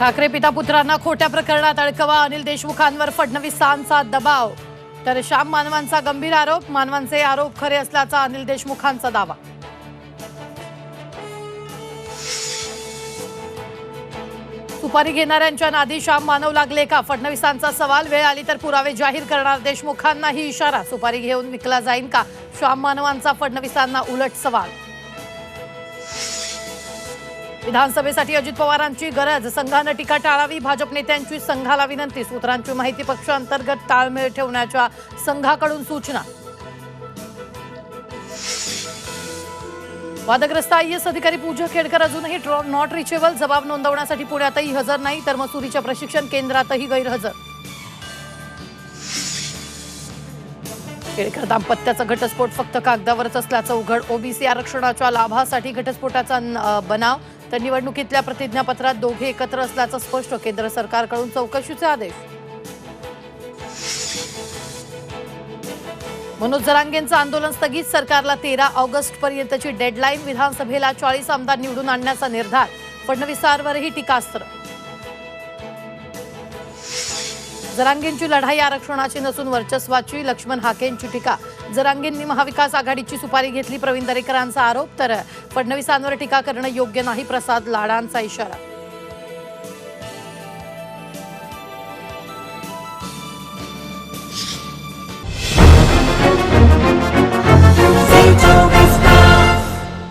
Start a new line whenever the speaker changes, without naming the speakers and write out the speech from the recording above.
ठाकरे पिता पुत्रांना खोट्या प्रकरणात अडकवा, अनिल देशमुखांवर फडणवीसांचा दबाव. तर श्याम मानवांचा गंभीर आरोप, मानवांचे आरोप खरे असल्याचा अनिल देशमुखांचा दावा. सुपारी घेणाऱ्यांच्या नादी श्याम मानव लागले का, फडणवीसांचा सवाल. वेळ आली तर पुरावे जाहीर करणार, देशमुखांनाही इशारा. सुपारी घेऊन विकला जाईल का, श्याम मानवांचा फडणवीसांना उलट सवाल. विधानसभेसाठी अजित पवारांची गरज, संघानं टीका टाळावी, भाजप नेत्यांची संघाला विनंती. सूत्रांची माहिती, पक्षांतर्गत ताळमेळ ठेवण्याच्या संघाकडून सूचना. वादग्रस्त IAS अधिकारी पूजा खेडकर अजूनही नॉट रिचेबल, जबाब नोंदवण्यासाठी पुण्यातही हजर नाही, तर मसुरीच्या प्रशिक्षण केंद्रातही गैरहजर. खेडकर दाम्पत्याचा घटस्फोट फक्त कागदावरच असल्याचं उघड. OBC आरक्षणाच्या लाभासाठी घटस्फोटाचा बनाव, तर निवडणुकीतल्या प्रतिज्ञापत्रात दोघे एकत्र असल्याचं स्पष्ट. केंद्र सरकारकडून चौकशीचे आदेश. मनोज जरांगेंचं आंदोलन स्थगित, सरकारला 13 ऑगस्टपर्यंतची डेडलाईन. विधानसभेला 40 आमदार निवडून आणण्याचा निर्धार, फडणवीसांवरही टीकास्त्र. जरांगेंची लढाई आरक्षणाची नसून वर्चस्वाची, लक्ष्मण हाकेंची टीका. जरांगेंनी महाविकास आघाडीची सुपारी घेतली, प्रवीण दरेकरांचा आरोप. तर फडणवीसांवर टीका करणं योग्य नाही, प्रसाद लाडांचा इशारा.